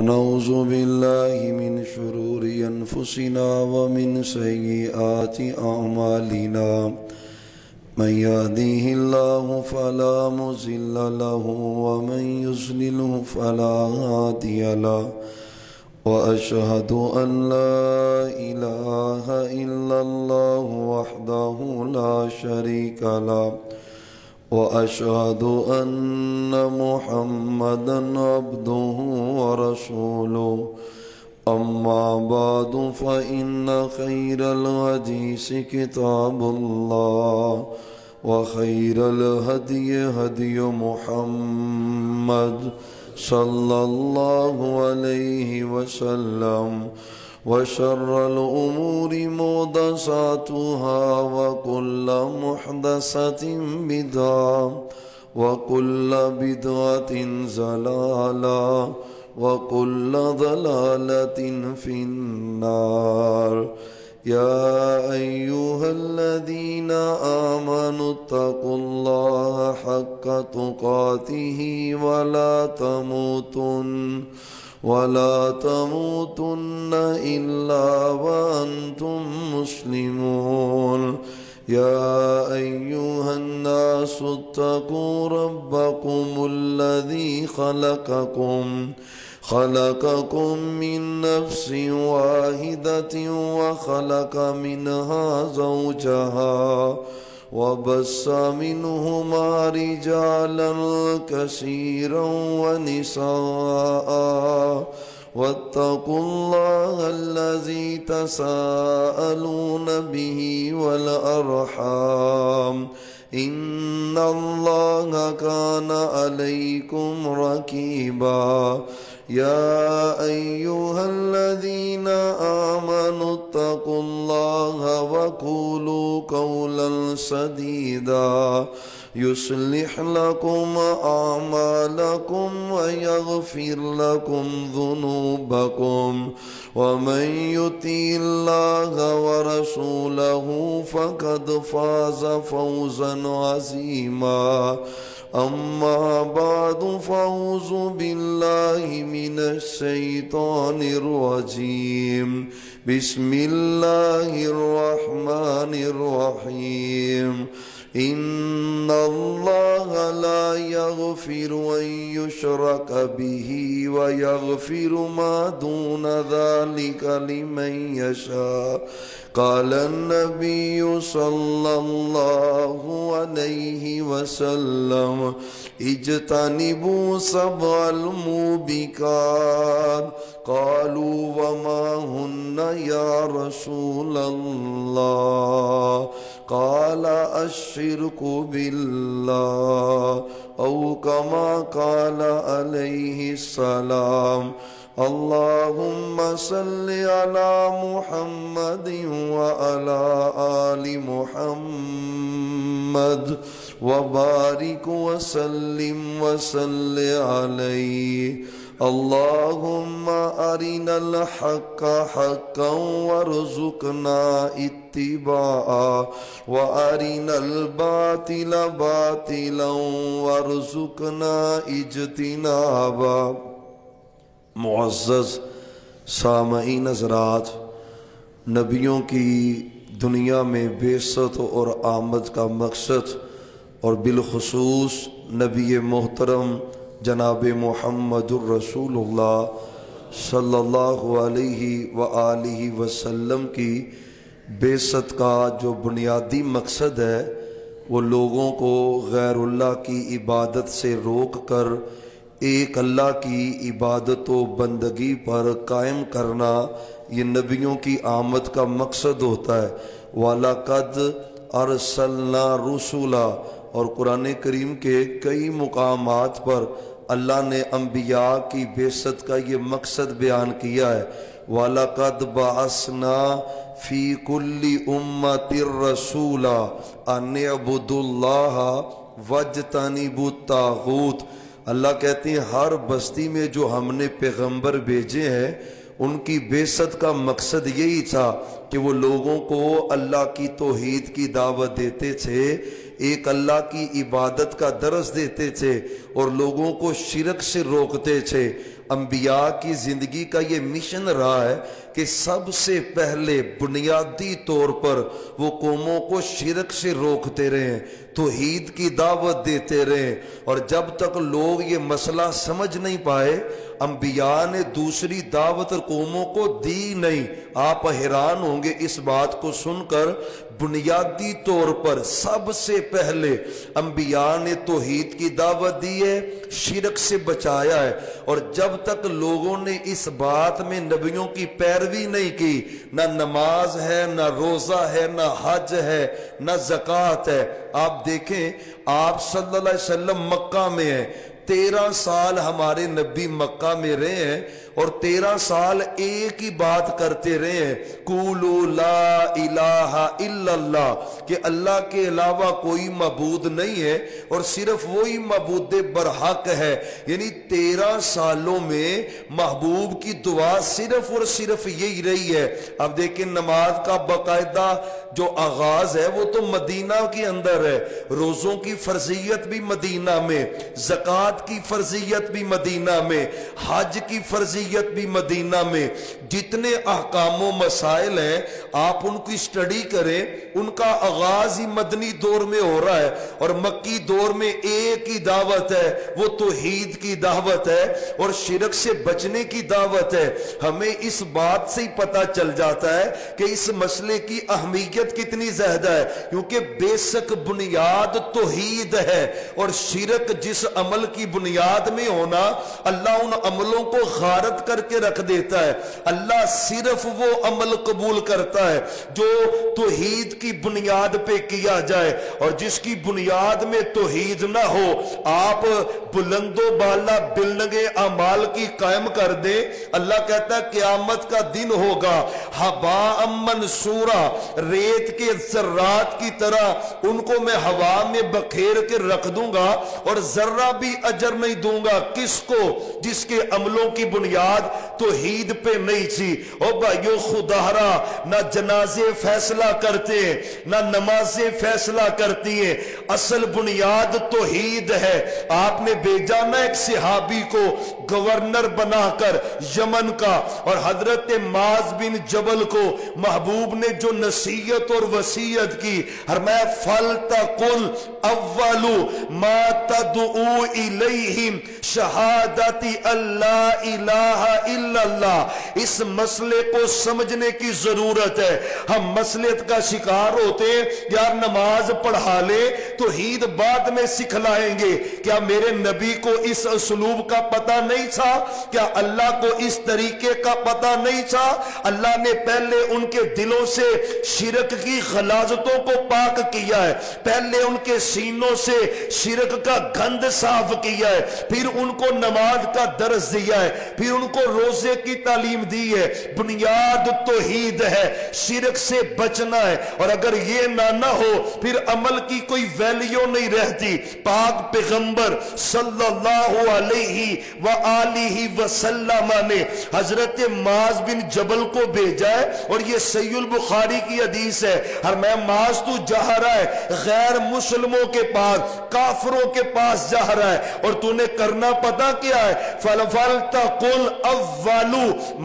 نعوذ باللہ من شرور انفسنا ومن سیئات اعمالنا من يهده الله فلا مضل له ومن يضلل فلا هادي له واشهد ان لا اله الا الله وحده لا شريك له وأشهد أن محمدًا عبده ورسوله أما بعد فإن خير الحديث كتاب الله وخير الهدي هدي محمد صلى الله عليه وسلم وشر الأمور محدثاتها وكل محدثة بدعة وكل بدعة ضلالة وكل ضلالة في النار يا أيها الذين آمنوا اتقوا الله حق تقاته ولا تموتن إلا وأنتم مسلمون يا أيها الناس اتقوا ربكم الذي خلقكم من نفس واحدة وخلق منها زوجها وبث منهما رجالا كثيرا ونساء واتقوا الله الذي تساءلون به والأرحام إن الله كان عليكم رقيبا يا أيها الذين آمنوا اتقوا الله وقولوا قولا سديدا يصلح لكم أعمالكم ويغفر لكم ذنوبكم ومن يطع الله ورسوله فقد فاز فوزا عظيما أما بعد فأعوذ بالله من الشيطان الرجيم بسم الله الرحمن الرحيم إن الله لا يغفر أن يشرك به ويغفر ما دون ذلك لمن يشاء قال النبي صلى الله عليه وسلم اجتنبوا سبع الموبقات قالوا وما هن يا رسول الله قال الشرك بالله أو كما قال عليه السلام اللهم صل على محمد وعلى آل محمد وبارك وسلم عليه اللهم أرنا الحق حقا وارزقنا اتباعه وأرنا الباطل باطلا وارزقنا اجتنابه معزز سامعین حضرات، نبیوں کی دنیا میں بعثت اور آمد کا مقصد اور بالخصوص نبی محترم جناب محمد الرسول اللہ صلی اللہ علیہ وآلہ وسلم کی بعثت کا جو بنیادی مقصد ہے وہ لوگوں کو غیر اللہ کی عبادت سے روک کر ایک اللہ کی عبادت و بندگی پر قائم کرنا، یہ نبیوں کی آمد کا مقصد ہوتا ہے۔ وَلَقَدْ أَرْسَلْنَا رُسُلًا، اور قرآن کریم کے کئی مقامات پر اللہ نے انبیاء کی بعثت کا یہ مقصد بیان کیا ہے۔ وَلَقَدْ بَعَثْنَا فِي كُلِّ أُمَّةٍ رَسُولًا أَنِ اعْبُدُوا اللَّهَ وَاجْتَنِبُوا الطَّاغُوتَ، اللہ کہتے ہیں ہر بستی میں جو ہم نے پیغمبر بھیجے ہیں ان کی بعثت کا مقصد یہی تھا کہ وہ لوگوں کو اللہ کی توحید کی دعوت دیتے تھے، ایک اللہ کی عبادت کا درس دیتے تھے اور لوگوں کو شرک سے روکتے تھے انبیاء کی زندگی کا یہ مشن رہا ہے کہ سب سے پہلے بنیادی طور پر وہ قوموں کو شرک سے روکتے رہیں، توحید کی دعوت دیتے رہیں، اور جب تک لوگ یہ مسئلہ سمجھ نہیں پائے انبیاء نے دوسری دعوت قوموں کو دی نہیں۔ آپ حیران ہوں گے اس بات کو سن کر، بنیادی طور پر سب سے پہلے انبیاء نے توحید کی دعوت دی ہے، شرک سے بچایا ہے، اور جب تک لوگوں نے اس بات میں نبیوں کی پیروی نہیں کی، نہ نماز ہے، نہ روزہ ہے، نہ حج ہے، نہ زکوٰۃ ہے۔ آپ دیکھیں آپ صلی اللہ علیہ وسلم مکہ میں ہیں، 13 سال ہمارے نبی مکہ میں رہے ہیں، اور 13 سال ایک ہی بات کرتے رہے ہیں، قولوا لا الہ الا اللہ، کہ اللہ کے علاوہ کوئی معبود نہیں ہے اور صرف وہی معبود برحق ہے۔ یعنی 13 سالوں میں محبوب کی دعا صرف اور صرف یہی رہی ہے۔ اب دیکھیں نماز کا باقاعدہ جو آغاز ہے وہ تو مدینہ کے اندر ہے، روزوں کی فرضیت بھی مدینہ میں، زکوٰۃ کی فرضیت بھی مدینہ میں، حج کی فرضیت بھی مدینہ میں، جتنے احکام و مسائل ہیں آپ ان کی اسٹڈی کریں، ان کا آغاز ہی مدنی دور میں ہو رہا ہے، اور مکی دور میں ایک ہی دعوت ہے، وہ توحید کی دعوت ہے اور شرک سے بچنے کی دعوت ہے۔ ہمیں اس بات سے ہی پتہ چل جاتا ہے کہ اس مسئلے کی اہمیت کتنی زیادہ ہے، کیونکہ بیسک بنیاد توحید ہے، اور شرک جس عمل کی بنیاد میں ہونا اللہ ان عملوں کو غارت کر کے رکھ دیتا ہے۔ اللہ صرف وہ عمل قبول کرتا ہے جو توحید کی بنیاد پہ کیا جائے، اور جس کی بنیاد میں توحید نہ ہو آپ بلند و بالا بلندگے اعمال کی قائم کر دیں، اللہ کہتا ہے قیامت کا دن ہوگا ہباء منثورا، ریت کے ذرات کی طرح ان کو میں ہوا میں بکھیر کے رکھ دوں گا، اور ذرہ بھی اجر نہیں دوں گا۔ کس کو؟ جس کے عملوں کی بنیاد توحید پہ نہیں تھی۔ او بھائیو خدا را، نہ جنازے فیصلہ کرتے ہیں نہ نمازیں فیصلہ کرتی ہیں، اصل بنیاد توحید ہے۔ آپ نے بھیجا نا ایک صحابی کو گورنر بنا کر یمن کا، اور حضرت معاذ بن جبل کو محبوب نے جو نصیحت اور وصیت کی، فرمایا فَلْتَقُلْ أَوَّلُ مَا تَدْعُو إِلَيْهِمْ شَهَادَةِ اللَّهِ إِلَٰهَ إِلَّا اللَّهِ۔ اس مسئلے کو سمجھنے کی ضرورت ہے۔ ہم مسئلے کا شکار ہوتے ہیں، یار نماز پڑھا لے توحید بعد میں سکھلائیں گے۔ کیا میرے نبی کو اس اسلوب کا پتہ نہیں تھا؟ کیا اللہ کو اس طریقے کا پتہ نہیں تھا؟ اللہ نے پہلے ان کے دلوں سے شرک کی غلاظتوں کو پاک کیا ہے، پہلے ان کے سینوں سے شرک کا گند صاف کیا ہے، پھر ان کو نماز کا درس دیا ہے، پھر ان کو روزے کی تعلیم دی ہے۔ بنیاد توحید ہے، شرک سے بچنا ہے، اور اگر یہ نہ ہو پھر عمل کی کوئی ویلیو نہیں رہتی۔ پاک پیغمبر صلی اللہ علیہ وآلہ وسلم نے حضرت معاذ بن جبل کو بھیجا ہے، اور یہ صحیح البخاری کی حدیث ہے۔ میں معاذ تو جا رہا ہے غیر مسلموں کے پاس، کافروں کے پاس جا رہا ہے، اور تو نے کرنا پتا کیا ہے؟ فَلْتَقُلْ أَوَّلُ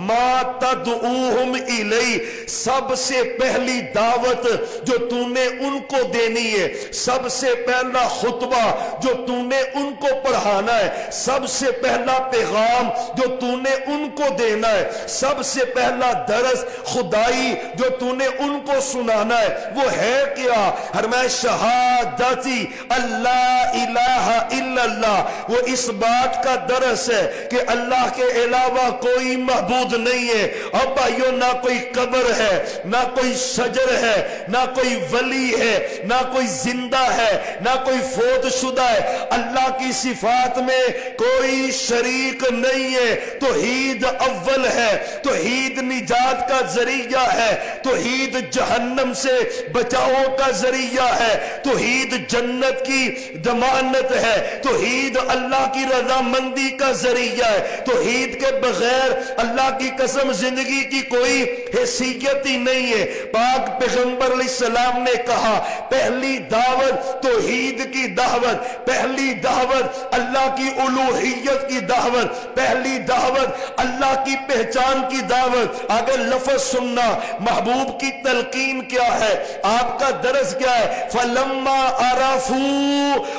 مَا تَدْعُوهُمْ إِلَيْهِ، سب سے پہلی دعوت جو تو نے ان کو دینی ہے، سب سے پہلا خطبہ جو تو نے ان کو پڑھانا ہے، سب سے پہلا پیغام جو تو نے ان کو دینا ہے، سب سے پہلا درس خدائی جو تو نے ان کو سنانا ہے، وہ ہے کیا؟ فرمایا شہادتی اللہ الہ الا اللہ۔ وہ اس بات کا درس ہے کہ اللہ کے علاوہ کوئی معبود نہیں ہے۔ اور بھائیو نہ کوئی قبر ہے، نہ کوئی شجر ہے، نہ کوئی ولی ہے، نہ کوئی زندہ ہے، نہ کوئی فوت شدہ ہے۔ اللہ کی صفات میں کوئی شریک نہیں ہے۔ توحید اول ہے، توحید نجات کا ذریعہ ہے، توحید جہنم سے بچاؤ کا ذریعہ ہے، توحید جنت کی ضمانت ہے، توحید توحید اللہ کی رضامندی کا ذریعہ ہے. توحید کے بغیر اللہ کی قسم زندگی کی کوئی حیثیت ہی نہیں ہے. پاک پیغمبر علیہ السلام نے کہا پہلی دعوت توحید کی دعوت, پہلی دعوت اللہ کی الوہیت کی دعوت, پہلی دعوت اللہ کی پہچان کی دعوت. اگر لفظ سننا محبوب کی تلقین کیا ہے, آپ کا درس کیا ہے؟ فلما عرفو,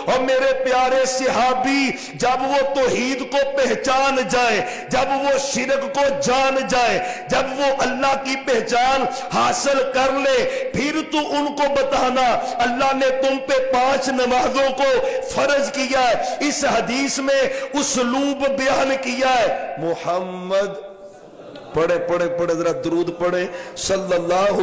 اور میرے پیارے صحابی جب وہ توحید کو پہچان جائے, جب وہ شرک کو جان جائے, جب وہ اللہ کی پہچان حاصل کر لے, پھر تو ان کو بتانا اللہ نے تم پہ 5 نمازوں کو فرض کیا ہے. اس حدیث میں اسلوب بیان کیا ہے. محمد پڑھے پڑھے پڑھے ذرا درود پڑھے صلی اللہ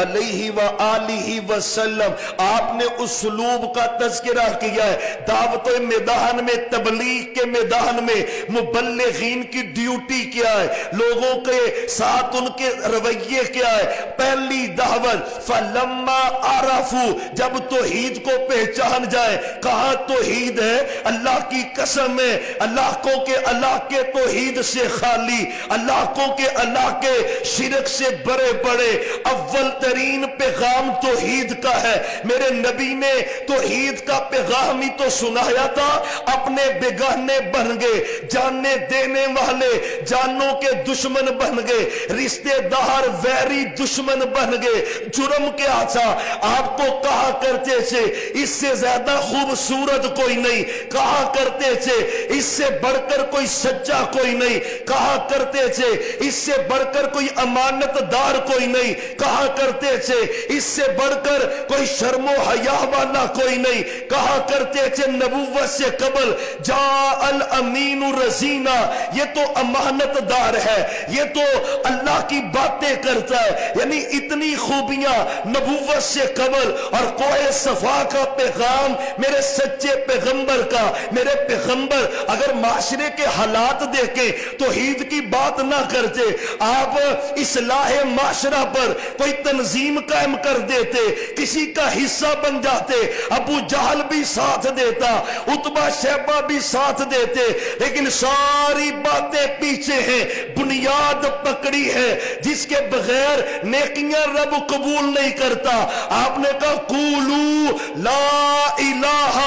علیہ وآلہ وسلم. آپ نے اسلوب کا تذکرہ کیا ہے. دعوت میدان میں, تبلیغ کے میدان میں مبلغین کی ڈیوٹی کیا ہے, لوگوں کے ساتھ ان کے رویے کیا ہے. پہلی دعوت فلما عرفو, جب توحید کو پہچان جائے. کہاں توحید ہے؟ اللہ کی قسم ہے اللہ کو کہ اللہ کے توحید سے خالی, اللہ کو کہ اللہ کے شرک سے بڑے بڑے اول ترین پیغام توحید کا ہے. میرے نبی نے توحید کا پیغام ہی تو سنایا تھا. اپنے بیگانے بن گئے, جاننے دینے والے جانوں کے دشمن بن گئے, رشتے دار ویری دشمن بن گئے. جرم کیا تھا؟ آپ کو کہا کرتے تھے اس سے زیادہ خوبصورت کوئی نہیں, کہا کرتے تھے اس سے بڑھ کر کوئی سچا کوئی نہیں, کہا کرتے تھے اس سے بڑھ کر کوئی امانت دار کوئی نہیں, کہا کرتے تھے اس سے بڑھ کر کوئی شرم و حیا والا کوئی نہیں, کہا کرتے تھے نبوت سے قبل جاء الامین رزینا, یہ تو امانت دار ہے, یہ تو اللہ کی باتیں کرتا ہے. یعنی اتنی خوبیاں نبوت سے قبل. اور کوہ صفا کا پیغام میرے سچے پیغمبر کا, میرے پیغمبر اگر معاشرے کے حالات دیکھیں توحید کی بات نہ کرتے, آپ اصلاح معاشرہ پر کوئی تنظیم قائم کر دیتے, کسی کا حصہ بن جاتے. ابو جہل بھی ساتھ دیتا, عتبہ شیبہ بھی ساتھ دیتے, لیکن ساری باتیں پیچھے ہیں. بنیاد پکڑی ہے جس کے بغیر نیکیاں رب قبول نہیں کرتا. آپ نے کہا قولو لا الہ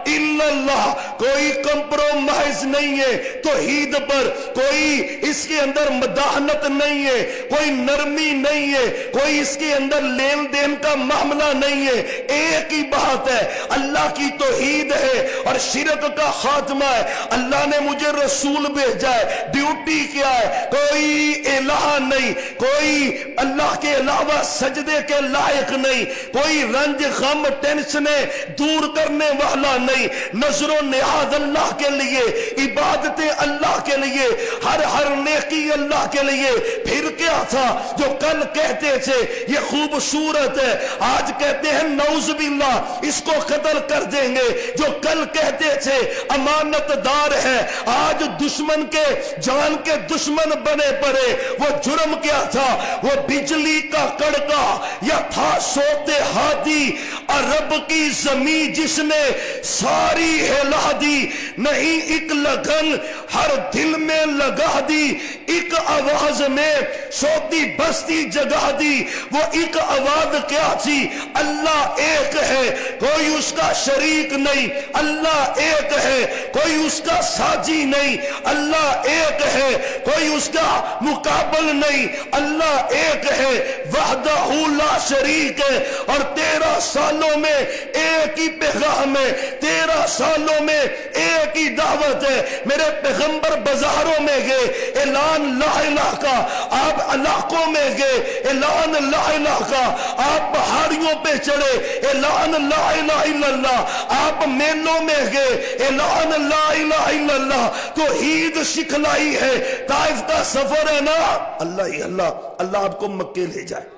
الا اللہ, کوئی کمپرومائز نہیں ہے توحید پر, کوئی اس کے اندر مداحنت نہیں ہے, کوئی نرمی نہیں ہے, کوئی اس کے اندر لین دین کا معاملہ نہیں ہے. ایک ہی بات ہے, اللہ کی توحید ہے اور شرک کا خاتمہ ہے. اللہ نے مجھے رسول بھیجا ہے, ڈیوٹی کیا ہے؟ کوئی الہ نہیں, کوئی اللہ کے علاوہ سجدے کے لائق نہیں, کوئی رنج غم ٹینشنیں دور کرنے والا نہیں. نظر و نیاز اللہ کے لیے, عبادتیں اللہ کے لیے, ہر نیکی اللہ کے لیے. پھر کیا تھا جو کل کہتے تھے یہ خوبصورت ہے, آج کہتے ہیں نعوذ باللہ اس کو قتل کر دیں گے. جو کل کہتے تھے امانت دار ہے, آج دشمن کے جان کے دشمن بنے پڑے. وہ جرم کیا تھا؟ وہ بجلی کا کڑکا یا تھا سوتے ہادی عرب کی زمین جس نے ساری ہلا دی. نہیں ایک لگن ہر دل میں لگا دی, ایک آواز میں سوتی بستی جگا دی. وہ ایک آواز کیا تھی؟ اللہ ایک ہے, کوئی اس کا شریک نہیں. اللہ ایک ہے, کوئی اس کا ساجی نہیں. اللہ ایک ہے, کوئی اس کا مقابل نہیں. اللہ ایک ہے, وحدہ لا شریک ہے. اور 13 سالوں میں ایک ہی پیغام ہے, 13 سالوں میں ایک ہی دعوت ہے. میرے پیغمبر بازاروں میں گئے, اعلان لا الہ کا. آپ علاقوں میں گئے, اعلان لا الہ کا. آپ پہاڑیوں پہ چڑھے, اعلان لا الہ الا اللہ. آپ میلوں میں گئے, اعلان لا الہ الا اللہ. توحید سکھلائی ہے. طائف کا سفر ہے نا, اللہ ہی اللہ, اللہ آپ کو مکے لے جائے.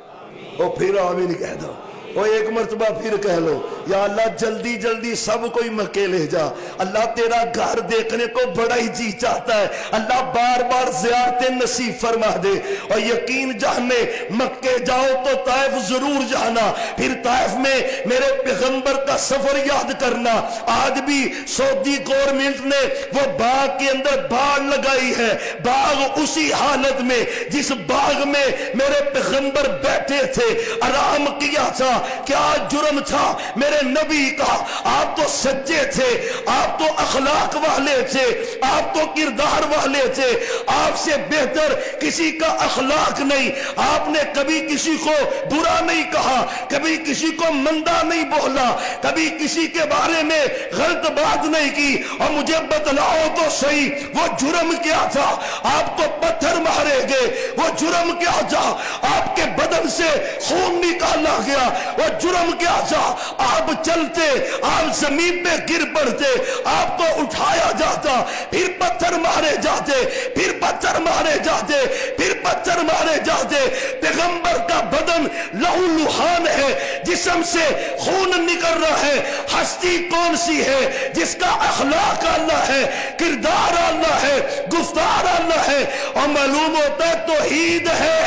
اور پھر آمین کہہ دو. وہ ایک مرتبہ پھر کہہ لو یا اللہ جلدی جلدی سب کوئی مکے لے جا. اللہ تیرا گھر دیکھنے کو بڑا ہی جی چاہتا ہے. اللہ بار بار زیارتیں نصیب فرما دے. اور یقین جانے مکے جاؤ تو طائف ضرور جانا. پھر طائف میں میرے پیغمبر کا سفر یاد کرنا. آج بھی سعودی گورنمنٹ نے وہ باغ کے اندر باڑ لگائی ہے. باغ اسی حالت میں جس باغ میں میرے پیغمبر بیٹھے تھے, آرام کیا تھا. کیا جرم تھا میرے نبی کا؟ آپ تو سچے تھے, آپ تو اخلاق والے تھے, آپ تو کردار والے تھے. آپ سے بہتر کسی کا اخلاق نہیں. آپ نے کبھی کسی کو برا نہیں کہا, کبھی کسی کو مندا نہیں بولا, کبھی کسی کے بارے میں غلط بات نہیں کی. اور مجھے بتلاؤ تو صحیح وہ جرم کیا تھا؟ آپ کو پتھر مارے گئے. وہ جرم کیا تھا؟ آپ کے بدن سے خون نکالا گیا. وہ جرم کیا تھا؟ آپ چلتے, آپ زمین پہ گر پڑتے, آپ کو اٹھایا جاتا, پھر پتھر مارے جاتے, پھر پتھر مارے جاتے, پھر پتھر مارے جاتے. پیغمبر کا بدن لہو لہان ہے, جسم سے خون نکل رہا ہے. ہستی کون سی ہے جس کا اخلاق اللہ ہے, کردار اللہ ہے, گفتار اللہ ہے. اور معلوم ہوتا ہے توحید ہے,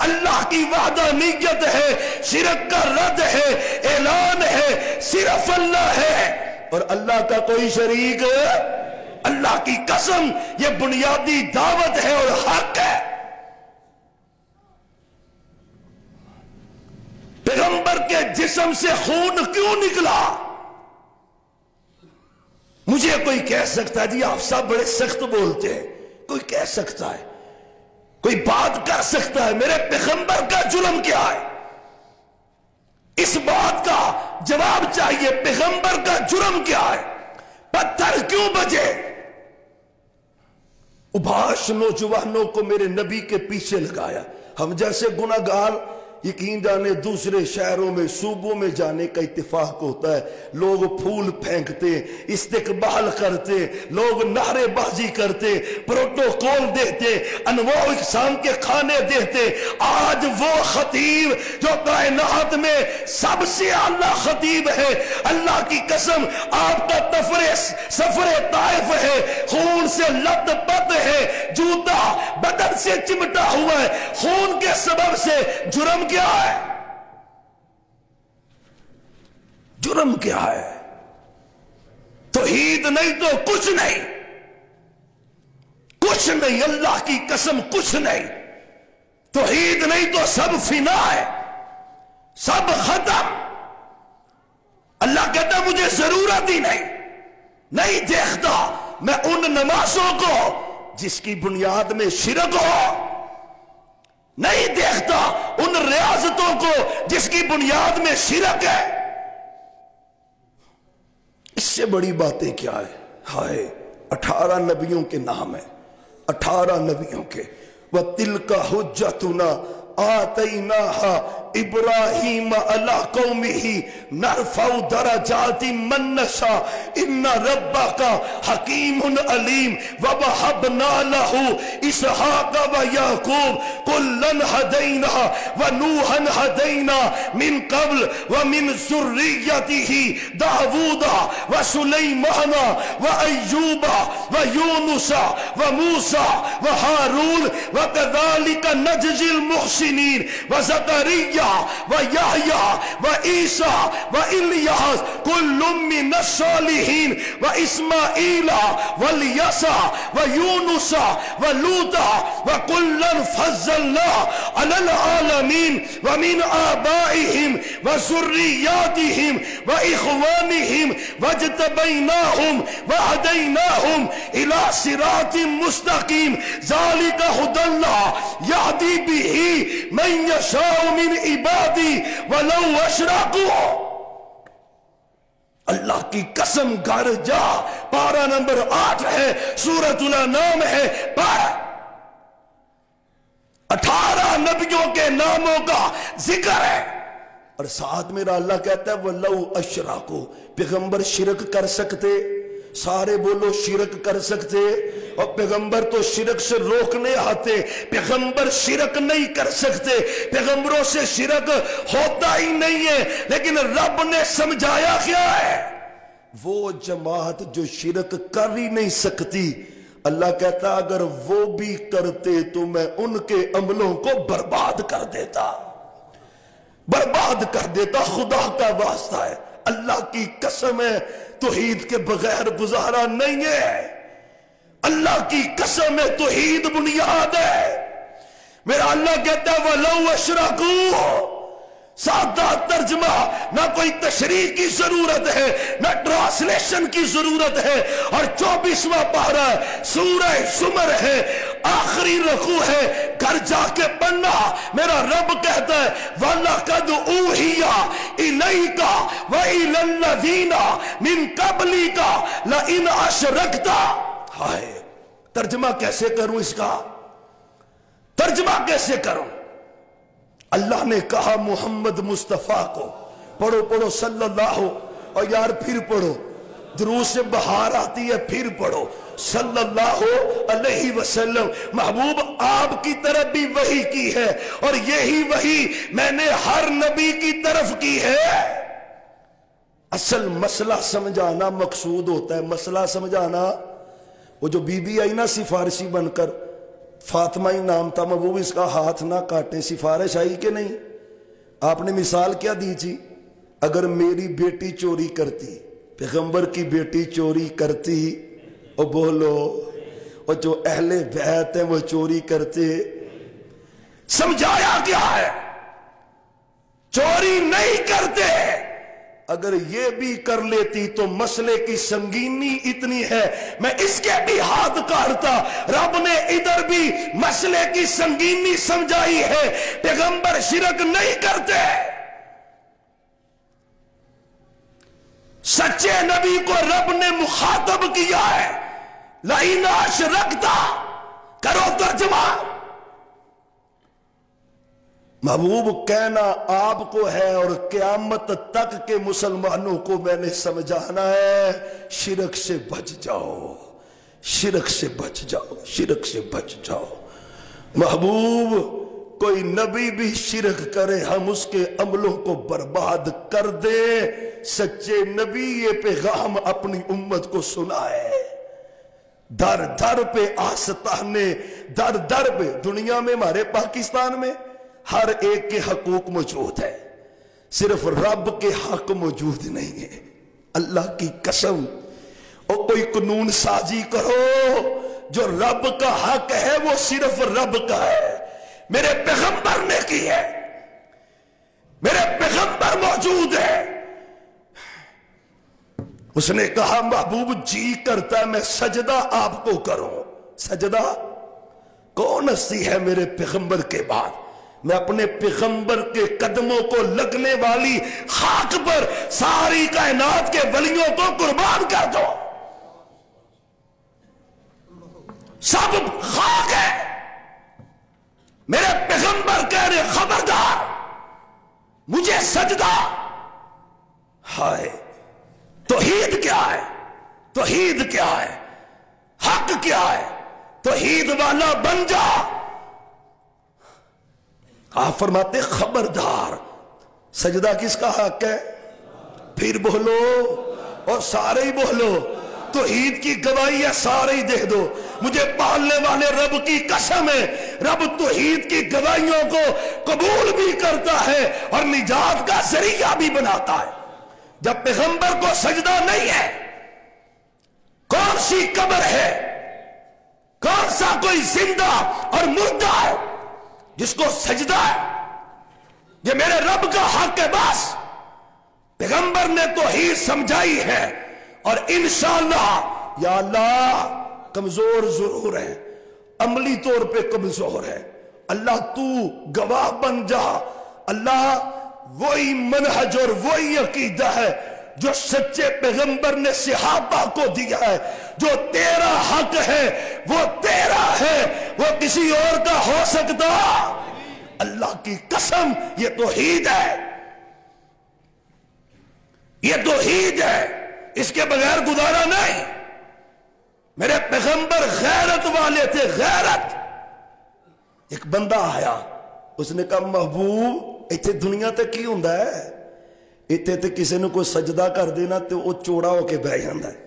اللہ کی وحدانیت ہے, شرک کا رد ہے, اعلان ہے صرف اللہ ہے اور اللہ کا کوئی شریک. اللہ کی قسم یہ بنیادی دعوت ہے اور حق ہے. پیغمبر کے جسم سے خون کیوں نکلا؟ مجھے کوئی کہہ سکتا ہے جی آپ سب بڑے سخت بولتے ہیں, کوئی کہہ سکتا ہے, کوئی بات کر سکتا ہے, میرے پیغمبر کا جرم کیا ہے؟ اس بات کا جواب چاہیے. پیغمبر کا جرم کیا ہے؟ پتھر کیوں بجے؟ ابھاش نوجوانوں کو میرے نبی کے پیچھے لگایا. ہم جیسے گناہگار یقین جانے دوسرے شہروں میں صوبوں میں جانے کا اتفاق ہوتا ہے. لوگ پھول پھینکتے, استقبال کرتے, لوگ نعرے بازی کرتے, پروٹوکول دیتے, انواع اقسام کے کھانے دیتے. آج وہ خطیب جو کائنات میں سب سے اعلیٰ خطیب ہے, اللہ کی قسم آپ کا سفر طائف ہے, خون سے لت پت ہے, جوتا بدن سے چمٹا ہوا ہے, خون کے سبب سے. جرم کیا ہے؟ جرم کیا ہے؟ توحید نہیں تو کچھ نہیں, کچھ نہیں, اللہ کی قسم کچھ نہیں. توحید نہیں تو سب فنا ہے, سب ختم. اللہ کہتا مجھے ضرورت ہی نہیں دیکھتا میں ان نمازوں کو جس کی بنیاد میں شرک ہو, نہیں دیکھتا ان ریاضتوں کو جس کی بنیاد میں شرک ہے. اس سے بڑی باتیں کیا ہے؟ ہائے 18 نبیوں کے نام ہیں, 18 نبیوں کے. وَتِلْكَ حُجَّتُنَا آتَيْنَاهَا ابراہیم علی قومہ نرفع درجات من نشاء ان ربک حکیم علیم ووہبنا لہ اسحاق ویعقوب کلا ہدینا ونوحا ہدینا من قبل ومن ذریتہ داود وسلیمان وایوب ویونس وموسیٰ وہارون وکذالک نجزی المحسنین وزکریا وَيَحْيَا وَعِيسَى وَإِلْيَاسَ كُلٌّ مِّنَ الصَّالِحِينَ وَإِسْمَاعِيلَ وَالْيَسَعَ وَيُونُسَ وَلُوطَ وَكُلًّا فَضَّلْنَا عَلَى الْعَالَمِينَ وَمِنْ آبَائِهِمْ وَذُرِّيَّاتِهِمْ وَإِخْوَانِهِمْ وَاجْتَبَيْنَاهُمْ وَهَدَيْنَاهُمْ إِلَى صِرَاطٍ مُسْتَقِيمٍ ذَلِكَ هُدَى اللَّهِ يَهْدِي بِهِ مَن يَشَاءُ مِنْ عِبَادِهِ وَلَوْ أَشْرَكُوا. اللہ کی قسم گھر جا, پارہ نمبر 8 ہے, سورۃ الانعام ہے, 18 نبیوں کے ناموں کا ذکر ہے. اور ساتھ میرا اللہ کہتا ہے وَلَوْ أَشْرَكُوا, پیغمبر شرک کر سکتے, سارے بولو شرک کر سکتے، اور پیغمبر تو شرک سے روکنے آتے، پیغمبر شرک نہیں کر سکتے، پیغمبروں سے شرک ہوتا ہی نہیں ہے، لیکن رب نے سمجھایا کیا ہے؟ وہ جماعت جو شرک کر ہی نہیں سکتی، اللہ کہتا اگر وہ بھی کرتے تو میں ان کے عملوں کو برباد کر دیتا، برباد کر دیتا۔ خدا کا واسطہ ہے، اللہ کی قسم ہے، توحید کے بغیر گزارا نہیں ہے، اللہ کی قسم ہے، توحید بنیاد ہے۔ میرا اللہ کہتا ہے وَلَوْ أَشْرَكُوا، سادہ ترجمہ، نہ کوئی تشریح کی ضرورت ہے، نہ ٹرانسلیشن کی ضرورت ہے، اور 24واں پارہ سورہ زمر ہے، آخری رکوع ہے، گھر جا کے پڑھنا۔ میرا رب کہتا ہے وَلَقَدْ أُوحِيَ إِلَيْكَ وَإِلَى الَّذِينَ مِن قَبْلِكَ لَئِنْ أَشْرَكْتَ۔ ہائے، ترجمہ کیسے کروں اس کا؟ ترجمہ کیسے کروں؟ اللہ نے کہا محمد مصطفیٰ کو پڑھو پڑھو صلی اللہ، اور یار پھر پڑھو، دروس سے بہار آتی ہے، پھر پڑھو صلی اللہ علیہ وسلم۔ محبوب آپ کی طرف بھی وحی کی ہے، اور یہی وحی میں نے ہر نبی کی طرف کی ہے۔ اصل مسئلہ سمجھانا مقصود ہوتا ہے، مسئلہ سمجھانا۔ وہ جو بی بی آئی نا سفارشی بن کر، فاطمہ ہی نام تھا، محبوب اس کا ہاتھ نہ کاٹے، سفارش آئی کہ نہیں؟ آپ نے مثال کیا دی تھی؟ اگر میری بیٹی چوری کرتی، پیغمبر کی بیٹی چوری کرتی، اور بولو، اور جو اہل بیت ہیں وہ چوری کرتے، سمجھایا کیا ہے؟ چوری نہیں کرتے۔ اگر یہ بھی کر لیتی تو مسئلے کی سنگینی اتنی ہے میں اس کے بھی ہاتھ کاٹتا۔ رب نے ادھر بھی مسئلے کی سنگینی سمجھائی ہے، پیغمبر شرک نہیں کرتے۔ سچے نبی کو رب نے مخاطب کیا ہے، لَإِنْ أَشْرَكْتَ، کرو ترجمہ۔ محبوب کہنا آپ کو ہے، اور قیامت تک کے مسلمانوں کو میں نے سمجھانا ہے، شرک سے بچ جاؤ، شرک سے بچ جاؤ، شرک سے بچ جاؤ۔ محبوب کوئی نبی بھی شرک کرے ہم اس کے عملوں کو برباد کر دیں۔ سچے نبی یہ پیغام اپنی امت کو سنائے، در در پہ آستانے، در در پہ۔ دنیا میں ہمارے پاکستان میں ہر ایک کے حقوق موجود ہے، صرف رب کے حق موجود نہیں ہے۔ اللہ کی قسم، اور کوئی قانون سازی کرو، جو رب کا حق ہے وہ صرف رب کا ہے، میرے پیغمبر نے کی ہے، میرے پیغمبر موجود ہے۔ اس نے کہا محبوب جی کرتا ہے میں سجدہ آپ کو کروں۔ سجدہ کون ہستی ہے میرے پیغمبر کے بعد؟ میں اپنے پیغمبر کے قدموں کو لگنے والی خاک پر ساری کائنات کے ولیوں کو قربان کر دو، سب خاک ہے۔ میرے پیغمبر کہہ رہے خبردار مجھے سجدہ۔ ہائے، توحید کیا ہے؟ توحید کیا ہے؟ حق کیا ہے؟ توحید والا بن جا۔ آپ فرماتے خبردار، سجدہ کس کا حق ہے؟ پھر بولو، اور سارے ہی بولو، توحید کی گواہی ہے، سارے ہی دے دو۔ مجھے پالنے والے رب کی قسم ہے، رب توحید کی گواہیوں کو قبول بھی کرتا ہے اور نجات کا ذریعہ بھی بناتا ہے۔ جب پیغمبر کو سجدہ نہیں ہے، کون سی قبر ہے، کون سا کوئی زندہ اور مردہ ہے جس کو سجدہ ہے؟ یہ میرے رب کا حق ہے بس۔ پیغمبر نے توحید سمجھائی ہے، اور انشاءاللہ یا اللہ کمزور ضرور ہے، عملی طور پہ کمزور ہے، اللہ تو گواہ بن جا۔ اللہ وہی منہج اور وہی عقیدہ ہے جو سچے پیغمبر نے صحابہ کو دیا ہے، جو تیرا حق ہے وہ تیرا ہے، وہ کسی اور کا ہو سکتا؟ اللہ کی قسم یہ توحید ہے، یہ توحید ہے، اس کے بغیر گزارا نہیں۔ میرے پیغمبر غیرت والے تھے، غیرت. ایک بندہ آیا، اس نے کہا محبوب اتنے دنیا تے کی ہوندا ہے؟ اتنے تے کسی نے کوئی سجدہ کر دینا تے وہ چوڑا ہو کے بہ جاندا ہے.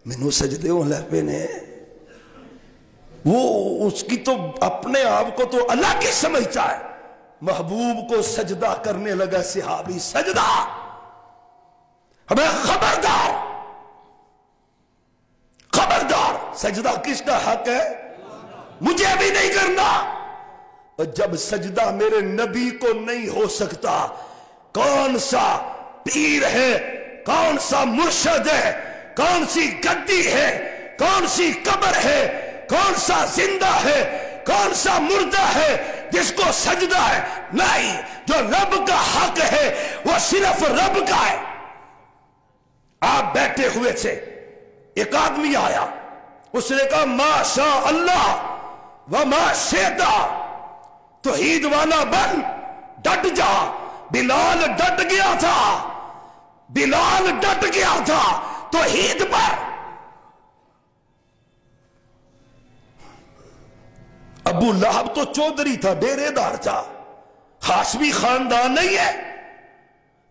مینوں سجدے ہون لگ پے نے. وہ اس کی تو اپنے آپ کو تو اللہ کی سمجھتا ہے. محبوب کو سجدہ کرنے لگا صحابی. سجدہ ہمیں خبردار، خبردار، سجدہ کس کا حق ہے؟ مجھے بھی نہیں کرنا. اور جب سجدہ میرے نبی کو نہیں ہو سکتا، کون سا پیر ہے، کون سا مرشد ہے، کون سی گدی ہے، کون سی قبر ہے، کون سا زندہ ہے، کون سا مردہ ہے جس کو سجدہ ہے؟ نہیں، جو رب کا حق ہے وہ صرف رب کا ہے. آپ بیٹھے ہوئے تھے، ایک آدمی آیا، اس نے کہا ما شاء اللہ وما شئت. توحید والا بن، ڈٹ جا. بلال ڈٹ گیا تھا، بلال ڈٹ گیا تھا توحید پر. ابو لہب تو چودھری تھا، ڈیرے دار تھا. ہاشمی خاندان نہیں ہے،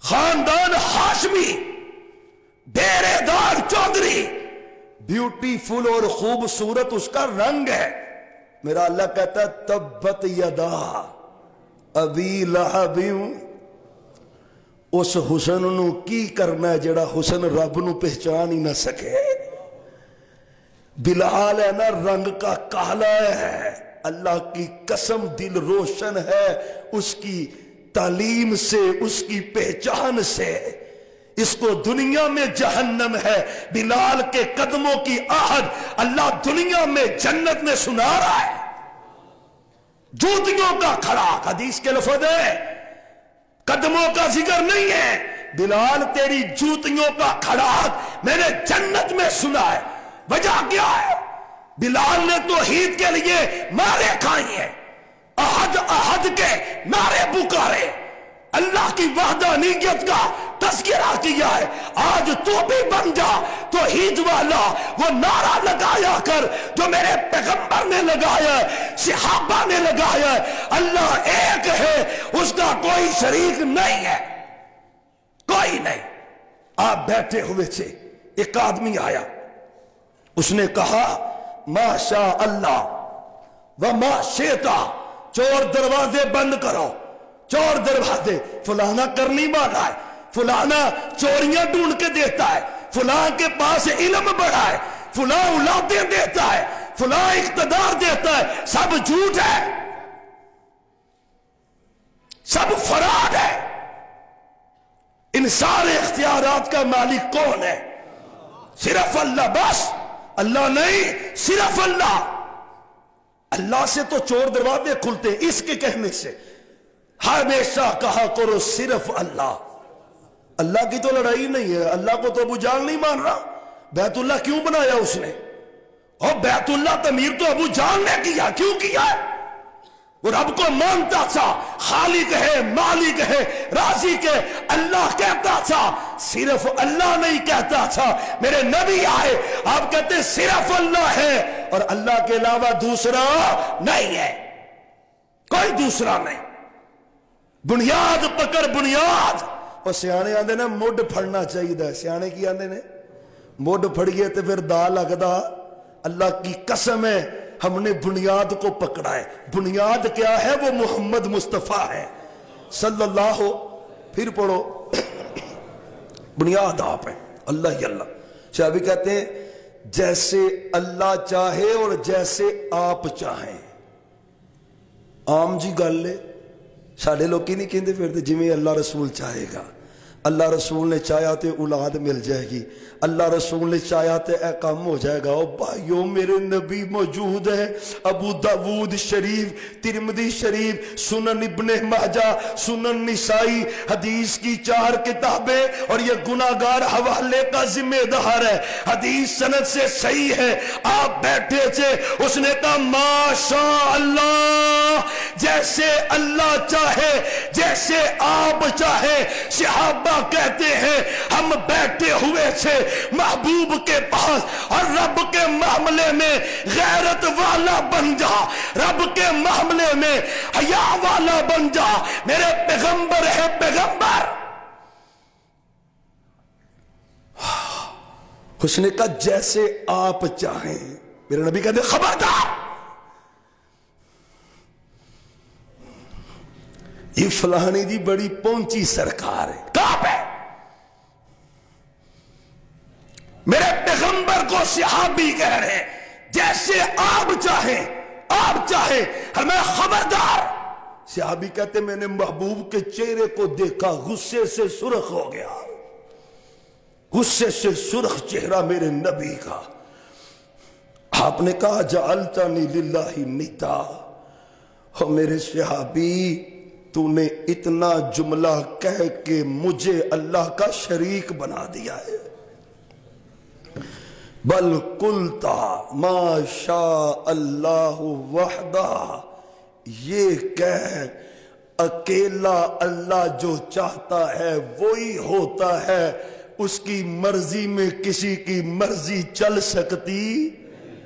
خاندان ہاشمی، ڈیرے دار چودھری، بیوٹیفل اور خوبصورت اس کا رنگ ہے. میرا اللہ کہتا ہے تبت یدا ابی لہب. اس حسن نو کی کرنا ہے جڑا حسن رب نو پہچان ہی نہ سکے. بلال ہے نا رنگ کا کالا ہے، اللہ کی قسم دل روشن ہے اس کی تعلیم سے، اس کی پہچان سے. اس کو دنیا میں جہنم ہے، بلال کے قدموں کی آہٹ اللہ دنیا میں جنت میں سنا رہا ہے. جوتیوں کا کھڑاک، حدیث کے لفظ ہے، قدموں کا ذکر نہیں ہے. بلال تیری جوتیوں کا کھڑاک میں نے جنت میں سنا ہے. وجہ کیا ہے؟ بلال نے توحید کے لیے نعرے کھائی ہیں، احد احد کے نعرے پکارے، اللہ کی وحدانیت کا تذکرہ کیا ہے. آج تو بھی بن جا توحید والا، وہ نعرہ لگایا کر جو میرے پیغمبر نے لگایا ہے، صحابہ نے لگایا ہے. اللہ ایک ہے، اس کا کوئی شریک نہیں ہے، کوئی نہیں. آپ بیٹھے ہوئے تھے، ایک آدمی آیا، اس نے کہا ما شاء اللہ وما شئت. چور دروازے بند کرو، چور دروازے. فلانا کرنی والا ہے، فلانا چوریاں ڈھونڈ کے دیتا ہے، فلاں کے پاس علم بڑا ہے، فلاں اولادیں دیتا ہے، فلاں اقتدار دیتا ہے. سب جھوٹ ہے، سب فراد ہے. ان سارے اختیارات کا مالک کون ہے؟ صرف اللہ. بس اللہ نہیں، صرف اللہ. اللہ سے تو چور دروازے کھلتے ہیں اس کے کہنے سے. ہمیشہ کہا کرو صرف اللہ. اللہ کی تو لڑائی نہیں ہے. اللہ کو تو ابو جہل نہیں مان رہا. بیت اللہ کیوں بنایا اس نے؟ اور بیت اللہ تعمیر تو ابو جہل نے کیا. کیوں کیا ہے؟ وہ رب کو مانتا تھا، خالق ہے، مالک ہے، رازق ہے. اللہ کہتا تھا، صرف اللہ نہیں کہتا تھا. میرے نبی آئے، آپ کہتے ہیں صرف اللہ ہے اور اللہ کے علاوہ دوسرا نہیں ہے، کوئی دوسرا نہیں. بنیاد پکڑ بنیاد. اور سیانے آندے نے مڈ پھڑنا چاہیے. سیانے کی آندے نے مڈ پھڑیے تو پھر دا لگدا. اللہ کی قسم ہے ہم نے بنیاد کو پکڑا ہے. بنیاد کیا ہے؟ وہ محمد مصطفیٰ ہے صلی اللہ. پھر پڑھو بنیاد آپ ہے اللہ ہی اللہ. شاہ بھی کہتے ہیں جیسے اللہ چاہے اور جیسے آپ چاہیں. عام جی گل ہے، ساڑھے لوگ کی نہیں کہندے پھر جی میں اللہ رسول چاہے گا. اللہ رسول نے چاہیا تو اولاد مل جائے گی، اللہ رسول نے چاہیا تو اے کام ہو جائے گا. او بھائیو میرے نبی موجود ہے. ابو داود شریف، ترمذی شریف، سنن ابن ماجہ، سنن نسائی، حدیث کی 4 کتابیں. اور یہ گناہگار حوالے کا ذمہ دار ہے. حدیث سند سے صحیح ہے. آپ بیٹھے تھے، اس نے کہا ما شاء اللہ، جیسے اللہ چاہے، جیسے آپ چاہے. صحابہ صحابہ کہتے ہیں ہم بیٹھے ہوئے تھے محبوب کے پاس اور رب کے معاملے میں غیرت والا بن جا، رب کے معاملے میں حیا والا بن جا، میرے پیغمبر ہے پیغمبر۔ اس نے کہا جیسے آپ چاہیں، میرے نبی کہتے خبردار، یہ فلانی جی بڑی پہنچی سرکار ہے، کہاں پہ؟ میرے پیغمبر کو صحابی کہہ رہے ہیں جیسے آپ چاہیں، آپ چاہیں، ہمیں خبردار۔ صحابی کہتے میں نے محبوب کے چہرے کو دیکھا، غصے سے سرخ ہو گیا، غصے سے سرخ چہرہ میرے نبی کا۔ آپ نے کہا جعلتنی للہ ندا، اور میرے صحابی تو نے اتنا جملہ کہہ کے مجھے اللہ کا شریک بنا دیا ہے۔ بل قلتا ما شاء اللہ وحدہ، یہ کہہ اکیلا اللہ جو چاہتا ہے وہی ہوتا ہے، اس کی مرضی میں کسی کی مرضی چل سکتی،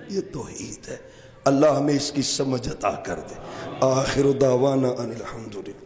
یہ توحید ہے۔ اللہ ہمیں اس کی سمجھ عطا کر دے۔ آخر دعوانا ان الحمدللہ۔